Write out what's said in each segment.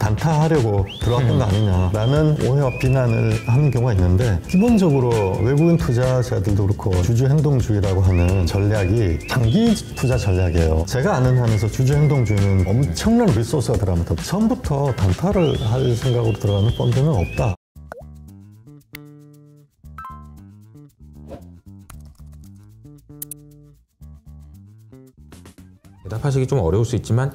단타하려고 들어왔던 거 아니냐라는 오해와 비난을 하는 경우가 있는데 기본적으로 외국인 투자자들도 그렇고 주주행동주의라고 하는 전략이 장기 투자 전략이에요. 제가 아는 한에서 주주행동주의는 엄청난 리소스가 들어갑니다. 처음부터 단타를 할 생각으로 들어가는 펀드는 없다. 대답하시기 좀 어려울 수 있지만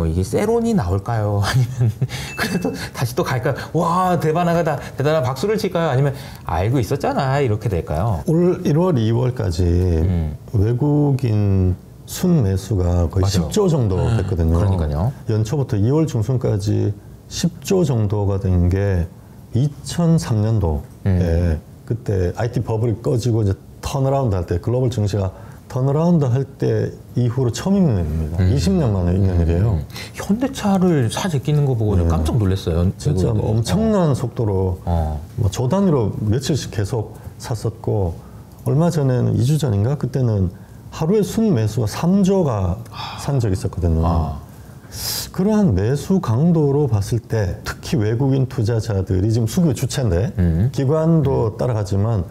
이게 세론이 나올까요? 아니면 그래도 다시 또 갈까요? 와 대단하다 대단한 박수를 칠까요? 아니면 알고 있었잖아 이렇게 될까요? 올 1월, 2월까지 외국인 순매수가 거의 맞아요. 10조 정도 됐거든요. 그러니까요. 연초부터 2월 중순까지 10조 정도가 된 게 2003년도에 그때 IT 버블이 꺼지고 이제 턴어라운드 할 때 글로벌 증시가 턴어라운드 할 때 이후로 처음 있는 일입니다. 20년 만에 있는 일이에요. 현대차를 사 제끼는 거 보고 깜짝 놀랐어요. 진짜 엄청난 속도로 뭐 조 단위로 며칠씩 계속 샀었고 얼마 전에는 2주 전인가 그때는 하루에 순매수가 3조가 산 적이 있었거든요. 그러한 매수 강도로 봤을 때 특히 외국인 투자자들이 지금 수급의 주체인데 기관도 따라가지만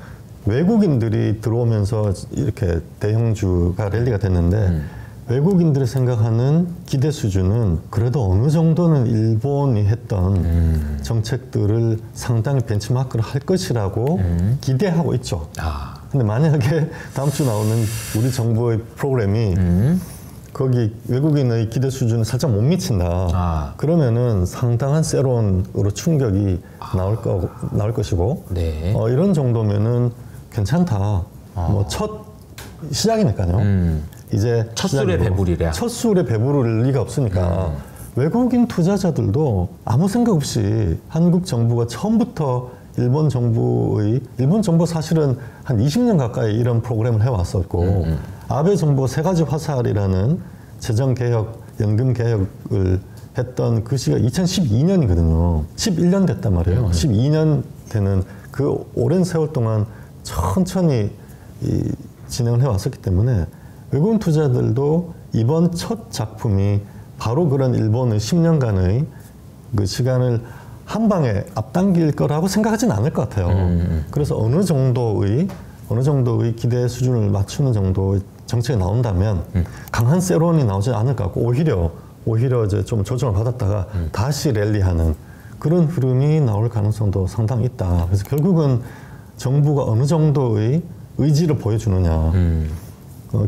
외국인들이 들어오면서 이렇게 대형주가 랠리가 됐는데 외국인들이 생각하는 기대 수준은 그래도 어느 정도는 일본이 했던 정책들을 상당히 벤치마크를 할 것이라고 기대하고 있죠. 근데 만약에 다음 주 나오는 우리 정부의 프로그램이 거기 외국인의 기대 수준을 살짝 못 미친다. 그러면은 상당한 세론으로 충격이 나올 것이고 네. 이런 정도면은 괜찮다. 뭐 첫 시작이니까요. 이제 첫 술에 배부리래. 첫 술에 배부를 리가 없으니까 외국인 투자자들도 아무 생각 없이 한국 정부가 처음부터 일본 정부 사실은 한 20년 가까이 이런 프로그램을 해왔었고 아베 정부 세 가지 화살이라는 재정개혁, 연금개혁을 했던 그 시기가 2012년이거든요. 11년 됐단 말이에요. 12년 되는 그 오랜 세월 동안 천천히 진행을 해왔었기 때문에 외국인 투자들도 이번 첫 작품이 바로 그런 일본의 10년간의 그 시간을 한 방에 앞당길 거라고 생각하지는 않을 것 같아요. 그래서 어느 정도의 기대 수준을 맞추는 정도의 정책이 나온다면 강한 세론이 나오지 않을 것 같고 오히려 이제 좀 조정을 받았다가 다시 랠리하는 그런 흐름이 나올 가능성도 상당히 있다. 그래서 결국은 정부가 어느 정도의 의지를 보여주느냐.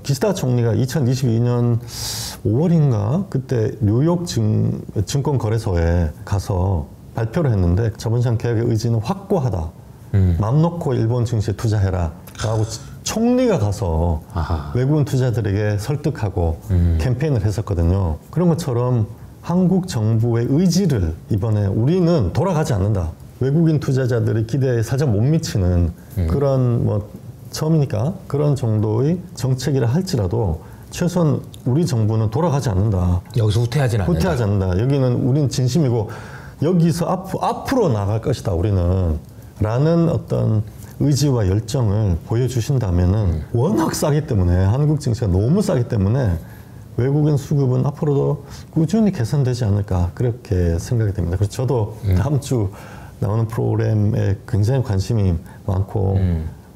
기시다 총리가 2022년 5월인가 그때 뉴욕 증권거래소에 가서 발표를 했는데 자본시장 개혁의 의지는 확고하다. 맘 놓고 일본 증시에 투자해라 라고 총리가 가서 외국인 투자들에게 설득하고 캠페인을 했었거든요. 그런 것처럼 한국 정부의 의지를 이번에 우리는 돌아가지 않는다. 외국인 투자자들의 기대에 살짝 못 미치는 그런 뭐 처음이니까 그런 정도의 정책이라 할지라도 최소한 우리 정부는 돌아가지 않는다. 여기서 후퇴하지 않는다. 여기는 우린 진심이고 여기서 앞으로 나갈 것이다. 우리는 라는 어떤 의지와 열정을 보여주신다면은 워낙 싸기 때문에 한국 증시가 너무 싸기 때문에 외국인 수급은 앞으로도 꾸준히 개선되지 않을까 그렇게 생각이 됩니다. 그래서 저도 다음 주 나오는 프로그램에 굉장히 관심이 많고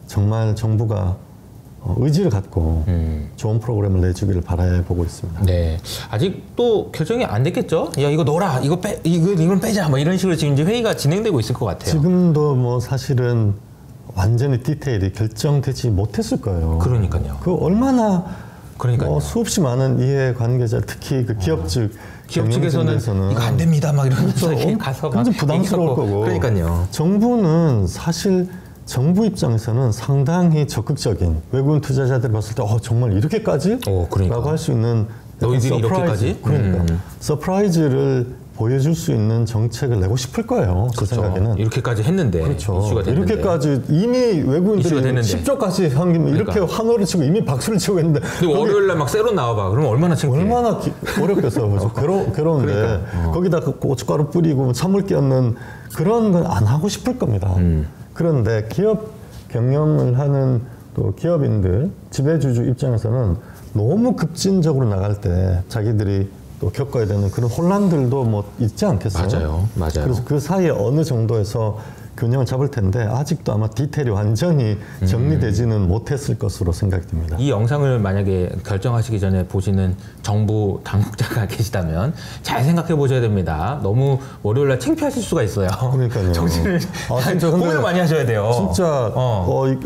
정말 정부가 의지를 갖고 좋은 프로그램을 내주기를 바라보고 있습니다. 네, 아직 또 결정이 안 됐겠죠? 야 이거 넣어라, 이건 빼자, 뭐 이런 식으로 지금 이제 회의가 진행되고 있을 것 같아요. 지금도 뭐 사실은 완전히 디테일이 결정되지 못했을 거예요. 그러니까요. 그 얼마나 수없이 많은 이해 관계자, 특히 그 기업 측에서는 이거 안 됩니다, 막 이러면서 가서 굉장히 부담스러울 거고. 그러니까요. 정부는 사실 정부 입장에서는 상당히 적극적인 외국인 투자자들이 봤을 때 정말 이렇게까지? 라고 할 수 있는 너희들이 이렇게까지? 그러니까 서프라이즈를 보여줄 수 있는 정책을 내고 싶을 거예요. 제 생각에는. 이렇게까지 했는데 이슈가 됐는데. 이렇게까지 이미 외국인들이 10조까지 한 김에 이렇게 환호를 치고 이미 박수를 치고 있는데 그리고 월요일날 막 세론 나와봐. 그러면 얼마나 창피해. 얼마나 어렵겠어요. 괴로운데 거기다 그 고춧가루 뿌리고 찬물 끼얹는 그런 건 안 하고 싶을 겁니다. 그런데 기업 경영을 하는 또 기업인들, 지배주주 입장에서는 너무 급진적으로 나갈 때 자기들이 또 겪어야 되는 그런 혼란들도 뭐 있지 않겠어요? 맞아요. 그래서 그 사이에 어느 정도에서 균형을 잡을 텐데 아직도 아마 디테일이 완전히 정리되지는 못했을 것으로 생각이 듭니다. 이 영상을 만약에 결정하시기 전에 보시는 정부 당국자가 계시다면 잘 생각해 보셔야 됩니다. 너무 월요일날 창피하실 수가 있어요. 그러니까요. 정신을 진짜 고민을 많이 하셔야 돼요. 진짜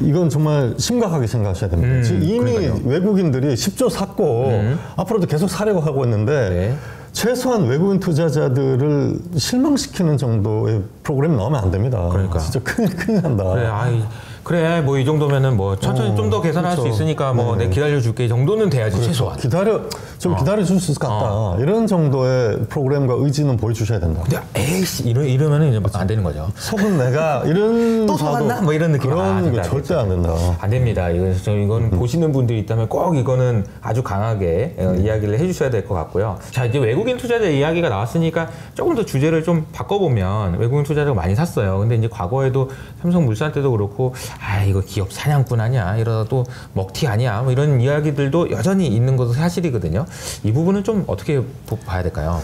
이건 정말 심각하게 생각하셔야 됩니다. 지금 이미 그러니까요. 외국인들이 10조 샀고 앞으로도 계속 사려고 하고 있는데 네. 최소한 외국인 투자자들을 실망시키는 정도의 프로그램이 나오면 안 됩니다. 그러니까. 진짜 큰일 난다. 그래, 뭐 이 정도면은 뭐 천천히 좀 더 계산할 그렇죠. 수 있으니까 뭐 네. 내 기다려줄게 정도는 돼야지 그렇죠. 최소한. 기다려줄 수 있을 것 같다. 이런 정도의 프로그램과 의지는 보여주셔야 된다. 근데 에이씨 이러면은 이제 안 되는 거죠. 속은 내가 이런 또 속았나? 뭐 이런 느낌. 그런 게 절대 안 된다. 안 됩니다. 이건 보시는 분들이 있다면 꼭 이거는 아주 강하게 이야기를 해주셔야 될 것 같고요. 자, 이제 외국인 투자자 이야기가 나왔으니까 조금 더 주제를 좀 바꿔보면 외국인 투자자가 많이 샀어요. 근데 이제 과거에도 삼성물산 때도 그렇고 이거 기업 사냥꾼 아니야? 이러다 또 먹튀 아니야? 뭐 이런 이야기들도 여전히 있는 것도 사실이거든요. 이 부분은 좀 어떻게 봐야 될까요?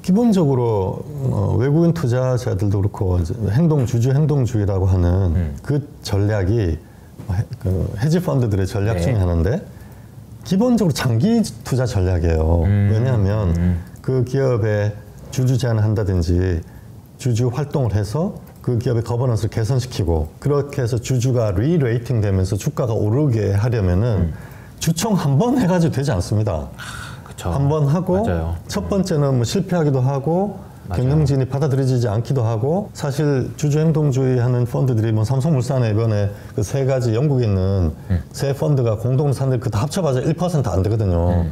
기본적으로 외국인 투자자들도 그렇고 주주 행동주의라고 하는 그 전략이 헤지 펀드들의 전략 네. 중에 하나인데 기본적으로 장기 투자 전략이에요. 왜냐하면 그 기업에 주주 제한을 한다든지 주주 활동을 해서 그 기업의 거버넌스를 개선시키고 그렇게 해서 주주가 리레이팅 되면서 주가가 오르게 하려면은 주총 한 번 해가지고 되지 않습니다. 한 번 하고 맞아요. 첫 번째는 뭐 실패하기도 하고 경영진이 받아들여지지 않기도 하고 사실 주주행동주의 하는 펀드들이 뭐 삼성물산에 이번에 그 세 가지 영국에 있는 세 펀드가 공동 사는데 그거 다 합쳐봐야 1% 안 되거든요.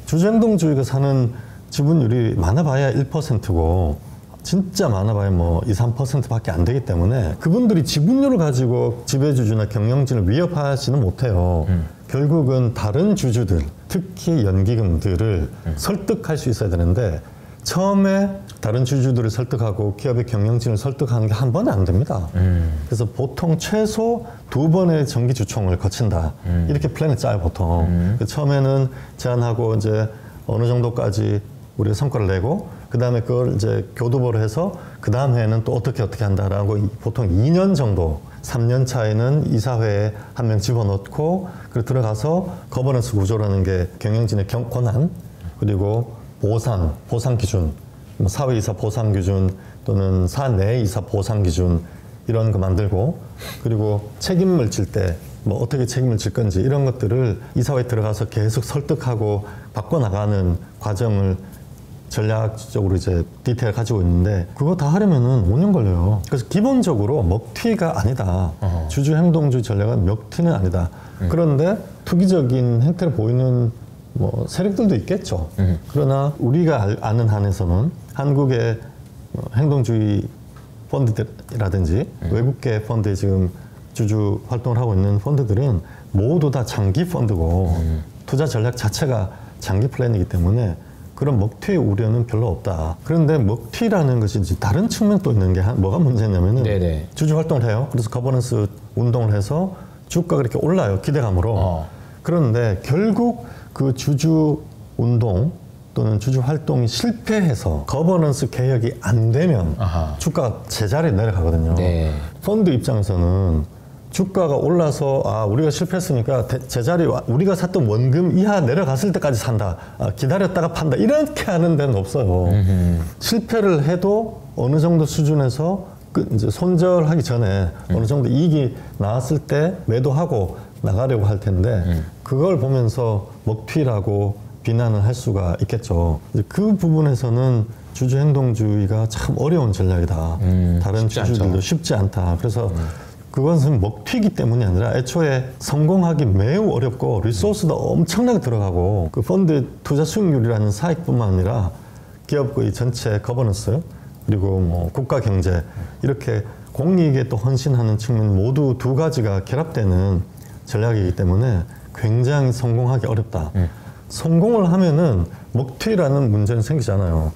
주주행동주의가 사는 지분율이 많아봐야 1%고 진짜 많아봐야 뭐 2, 3%밖에 안 되기 때문에 그분들이 지분율을 가지고 지배주주나 경영진을 위협하지는 못해요. 결국은 다른 주주들, 특히 연기금들을 설득할 수 있어야 되는데 처음에 다른 주주들을 설득하고 기업의 경영진을 설득하는 게 한 번에 안 됩니다. 그래서 보통 최소 2번의 정기 주총을 거친다. 이렇게 플랜을 짜요, 보통. 처음에는 제안하고 이제 어느 정도까지 우리가 성과를 내고 그 다음에 그걸 이제 교두보를 해서 그 다음 해에는 또 어떻게 한다라고 보통 2년 정도 3년 차에는 이사회에 한 명 집어넣고 그리고 들어가서 거버넌스 구조라는 게 경영진의 권한 그리고 보상 기준 뭐 사회이사 보상 기준 또는 사내이사 보상 기준 이런 거 만들고 그리고 책임을 질 때 뭐 어떻게 책임을 질 건지 이런 것들을 이사회에 들어가서 계속 설득하고 바꿔나가는 과정을 전략적으로 이제 디테일 가지고 있는데 그거 다 하려면은 5년 걸려요. 그래서 기본적으로 먹튀가 아니다. 주주 행동주의 전략은 먹튀는 아니다. 그런데 투기적인 행태를 보이는 뭐 세력들도 있겠죠. 그러나 우리가 아는 한에서는 한국의 행동주의 펀드라든지 외국계 펀드에 지금 주주 활동을 하고 있는 펀드들은 모두 다 장기 펀드고 투자 전략 자체가 장기 플랜이기 때문에 그런 먹튀의 우려는 별로 없다. 그런데 먹튀라는 것이 이제 다른 측면 또 있는 게 뭐가 문제냐면은 네네. 주주 활동을 해요. 그래서 거버넌스 운동을 해서 주가가 이렇게 올라요. 기대감으로. 그런데 결국 그 주주 운동 또는 주주 활동이 실패해서 거버넌스 개혁이 안 되면 주가가 제자리에 내려가거든요. 네. 펀드 입장에서는 주가가 올라서 우리가 실패했으니까 제자리 우리가 샀던 원금 이하 내려갔을 때까지 산다. 기다렸다가 판다. 이렇게 하는 데는 없어요. 실패를 해도 어느 정도 수준에서 이제 손절하기 전에 어느 정도 이익이 나왔을 때 매도하고 나가려고 할 텐데 그걸 보면서 먹튀라고 비난을 할 수가 있겠죠. 그 부분에서는 주주 행동주의가 참 어려운 전략이다. 다른 주주들도 쉽지 않다. 그래서 그것은 먹튀기 때문이 아니라 애초에 성공하기 매우 어렵고 리소스도 엄청나게 들어가고 그 펀드 투자 수익률이라는 사익뿐만 아니라 기업의 전체 거버넌스 그리고 뭐 국가 경제 이렇게 공익에 또 헌신하는 측면 모두 두 가지가 결합되는 전략이기 때문에 굉장히 성공하기 어렵다. 성공을 하면은 먹튀라는 문제는 생기잖아요.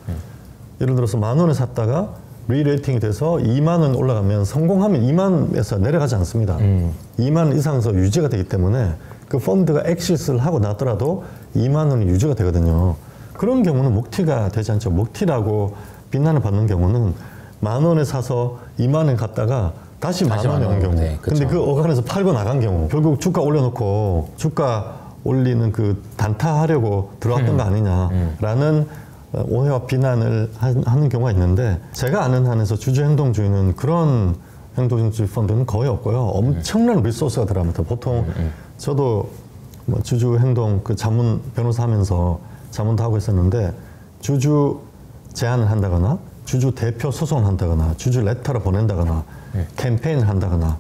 예를 들어서 10,000원에 샀다가 리레이팅이 돼서 20,000원 올라가면 성공하면 20,000원에서 내려가지 않습니다. 20,000원 이상에서 유지가 되기 때문에 그 펀드가 엑시스를 하고 나더라도 20,000원이 유지가 되거든요. 그런 경우는 목티가 되지 않죠. 목티라고 비난을 받는 경우는 10,000원에 사서 20,000원 갔다가 다시 10,000원에 온 경우. 네, 근데 그 어간에서 팔고 나간 경우. 결국 주가 올려놓고 주가 올리는 그 단타하려고 들어왔던 거 아니냐라는 오해와 비난을 하는 경우가 있는데, 제가 아는 한에서 주주행동주의는 그런 행동주의 펀드는 거의 없고요. 엄청난 리소스가 들어갑니다. 보통 저도 뭐 주주행동 그 자문 변호사 하면서 자문도 하고 있었는데, 주주 제안을 한다거나 주주 대표 소송을 한다거나 주주 레터를 보낸다거나 캠페인을 한다거나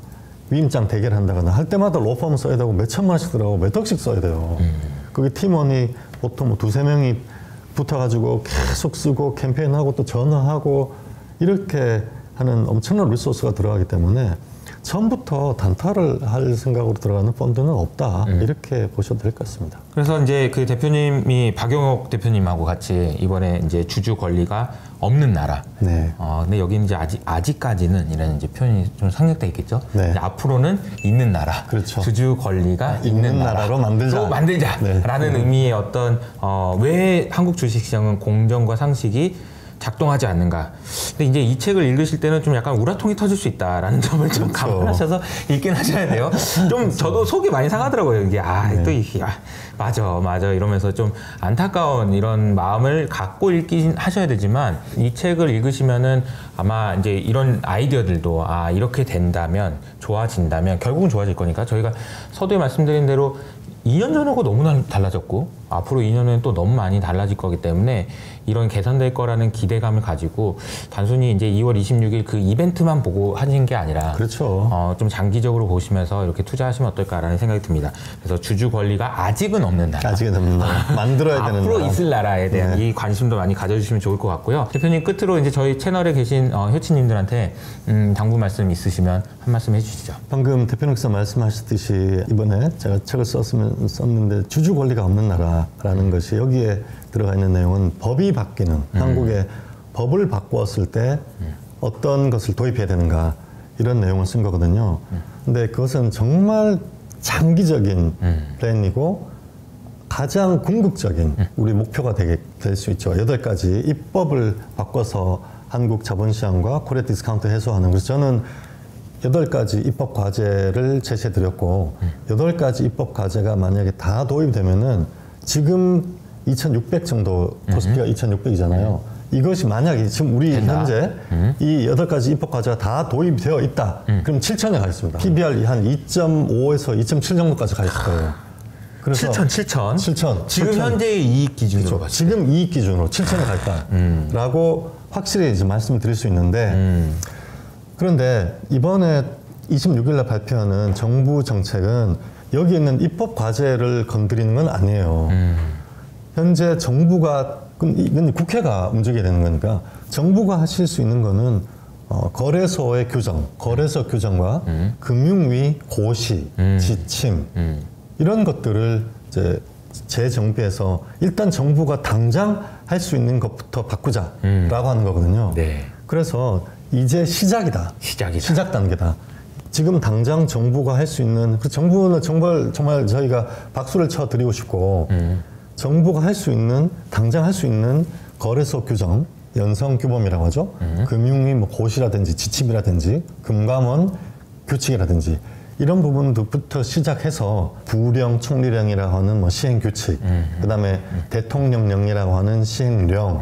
위임장 대결한다거나 할 때마다 로펌 써야 되고 몇 천만 원씩 들어가고 몇 억씩 써야 돼요. 거기 팀원이 보통 뭐 2-3명이 붙어가지고 계속 쓰고 캠페인하고 또 전화하고 이렇게 하는 엄청난 리소스가 들어가기 때문에 처음부터 단타를 할 생각으로 들어가는 펀드는 없다. 이렇게 보셔도 될 것 같습니다. 그래서 이제 그 대표님이 박용옥 대표님하고 같이 이번에 이제 주주 권리가 없는 나라. 네. 근데 여기는 이제 아직까지는 이런 이제 표현이 좀 상력돼 있겠죠. 네. 이제 앞으로는 있는 나라. 그렇죠. 주주 권리가 있는 나라로 만들자라는 의미의 어떤 왜 한국 주식시장은 공정과 상식이 작동하지 않는가. 근데 이제 이 책을 읽으실 때는 좀 약간 우라통이 터질 수 있다라는 점을 좀 그렇죠. 감안하셔서 읽긴 하셔야 돼요. 좀 저도 속이 많이 상하더라고요. 이게 또 이게 맞아 이러면서 좀 안타까운 이런 마음을 갖고 읽긴 하셔야 되지만, 이 책을 읽으시면은 아마 이제 이런 아이디어들도 이렇게 된다면 좋아진다면 결국은 좋아질 거니까, 저희가 서두에 말씀드린 대로 2년 전하고 너무나 달라졌고 앞으로 2년은 또 너무 많이 달라질 거기 때문에 이런 개선될 거라는 기대감을 가지고 단순히 이제 2월 26일 그 이벤트만 보고 하신 게 아니라, 그렇죠. 좀 장기적으로 보시면서 이렇게 투자하시면 어떨까라는 생각이 듭니다. 그래서 주주 권리가 아직은 없는 나라, 아직은 없는 나라, 만들어야 되는 앞으로 나라. 있을 나라에 대한 이 관심도 많이 가져주시면 좋을 것 같고요. 대표님, 끝으로 이제 저희 채널에 계신 효치님들한테 당부 말씀 있으시면 한 말씀 해주시죠. 방금 대표님께서 말씀하셨듯이 이번에 제가 책을 썼는데 주주 권리가 없는 나라라는 것이 여기에 들어가 있는 내용은 법이 바뀌는 한국의 법을 바꾸었을 때 어떤 것을 도입해야 되는가, 이런 내용을 쓴 거거든요. 근데 그것은 정말 장기적인 플랜이고 가장 궁극적인 우리 목표가 될 수 있죠. 8가지 입법을 바꿔서 한국 자본시장과 코리아 디스카운트 해소하는. 그래서 저는 8가지 입법 과제를 제시해드렸고 8가지 입법 과제가 만약에 다 도입되면은 지금 2,600 정도, 코스피가 2,600이잖아요. 이것이 만약에 지금 우리 현재 이 8가지 입법 과제가 다 도입되어 있다. 그럼 7,000에 가 있습니다. PBR 한 2.5에서 2.7 정도까지 가 있을 거예요. 그래서 7,000. 지금 7,000. 현재의 이익 기준으로 그렇죠. 지금 이익 기준으로 7,000에 갈까라고 확실히 이제 말씀을 드릴 수 있는데, 그런데 이번에 26일 날 발표하는 정부 정책은 여기 있는 입법 과제를 건드리는 건 아니에요. 현재 정부가, 이건 국회가 움직여야 되는 거니까 정부가 하실 수 있는 거는 거래소의 규정, 거래소 규정과 금융위 고시, 지침 이런 것들을 이제 재정비해서 일단 정부가 당장 할 수 있는 것부터 바꾸자라고 하는 거거든요. 네. 그래서 이제 시작이다. 시작 단계다. 지금 당장 정부가 할 수 있는, 정부는 정말 저희가 박수를 쳐드리고 싶고, 정부가 할 수 있는, 당장 할 수 있는 거래소 규정, 연성규범이라고 하죠. 금융위 뭐 고시라든지 지침이라든지 금감원 규칙이라든지 이런 부분부터 시작해서 부령, 총리령이라고 하는 뭐 시행규칙, 그 다음에 대통령령이라고 하는 시행령,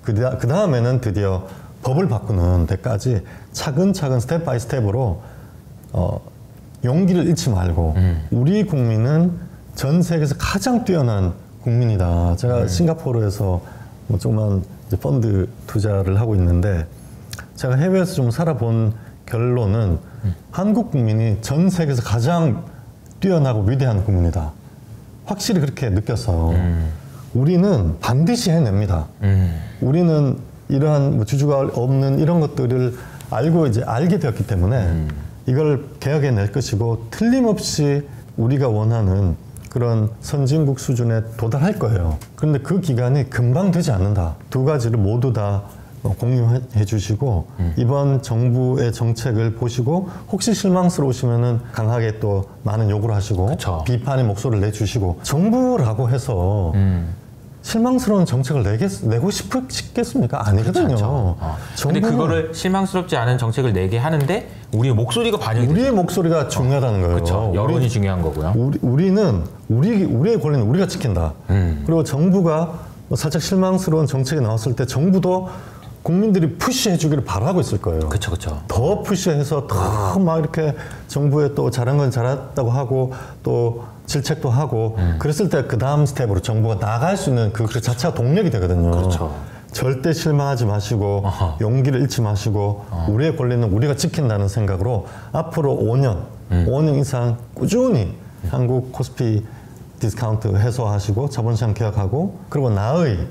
그 다음에는 드디어 법을 바꾸는 데까지 차근차근 스텝 바이 스텝으로 용기를 잃지 말고 우리 국민은 전 세계에서 가장 뛰어난 국민이다. 제가 싱가포르에서 뭐 조그만 펀드 투자를 하고 있는데 제가 해외에서 좀 살아본 결론은 한국 국민이 전 세계에서 가장 뛰어나고 위대한 국민이다. 확실히 그렇게 느꼈어요. 우리는 반드시 해냅니다. 우리는 이러한 뭐 주주가 없는 이런 것들을 알게 되었기 때문에 이걸 개혁해낼 것이고 틀림없이 우리가 원하는 그런 선진국 수준에 도달할 거예요. 그런데 그 기간이 금방 되지 않는다. 2가지를 모두 다 공유해 주시고 이번 정부의 정책을 보시고 혹시 실망스러우시면은 강하게 또 많은 요구를 하시고 그쵸. 비판의 목소리를 내주시고, 정부라고 해서 실망스러운 정책을 내고 싶겠습니까? 아니거든요. 근데 그거를 실망스럽지 않은 정책을 내게 하는데 우리의 목소리가 반영이 되죠. 우리의 목소리가 중요하다는 거예요. 그렇죠. 여론이 중요한 거고요. 우리는 우리의 권리는 우리가 지킨다. 그리고 정부가 살짝 실망스러운 정책이 나왔을 때 정부도 국민들이 푸시해 주기를 바라고 있을 거예요. 그렇죠, 그렇죠. 더 푸시해서 더 막 이렇게 정부에 또 잘한 건 잘했다고 하고 또 질책도 하고 그랬을 때 그 다음 스텝으로 정부가 나갈 수 있는 그 자체가 동력이 되거든요. 그렇죠. 절대 실망하지 마시고 용기를 잃지 마시고 우리의 권리는 우리가 지킨다는 생각으로 앞으로 5년 이상 꾸준히 한국 코스피 디스카운트 해소하시고 자본시장 개혁하고 그리고 나의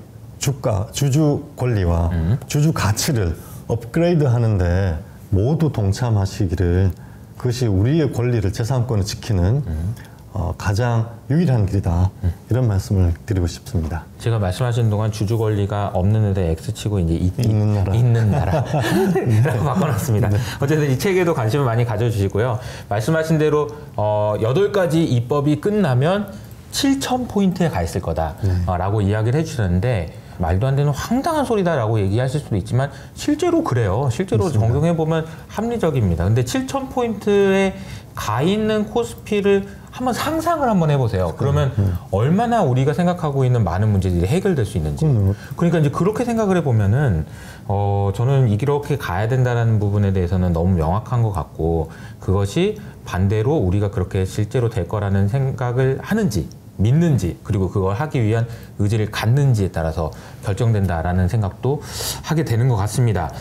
주주 권리와 주주 가치를 업그레이드 하는데 모두 동참하시기를 그것이 우리의 권리를 재산권을 지키는 가장 유일한 길이다. 이런 말씀을 드리고 싶습니다. 제가 말씀하신 동안 주주 권리가 없는 데다 X치고 이제 있는 나라라고 바꿔놨습니다. 네. 어쨌든 이 책에도 관심을 많이 가져주시고요. 말씀하신 대로 8가지 입법이 끝나면 7,000포인트에 가 있을 거다라고 이야기를 해주셨는데 말도 안 되는 황당한 소리다라고 얘기하실 수도 있지만 실제로 그래요. 실제로 그렇습니다. 적용해보면 합리적입니다. 근데 7,000포인트에 가 있는 코스피를 한번 상상을 한번 해보세요. 그러면 얼마나 우리가 생각하고 있는 많은 문제들이 해결될 수 있는지. 그러니까 이제 그렇게 생각을 해보면은 저는 이렇게 가야 된다는 부분에 대해서는 너무 명확한 것 같고 그것이 반대로 우리가 그렇게 실제로 될 거라는 생각을 하는지 믿는지 그리고 그걸 하기 위한 의지를 갖는지에 따라서 결정된다라는 생각도 하게 되는 것 같습니다.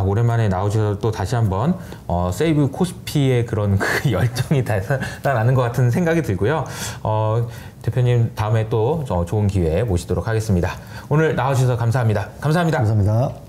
오랜만에 나오셔서 또 다시 한번 세이브 코스피의 그런 그 열정이 나는 것 같은 생각이 들고요. 대표님 다음에 또 좋은 기회에 모시도록 하겠습니다. 오늘 나와주셔서 감사합니다. 감사합니다. 감사합니다.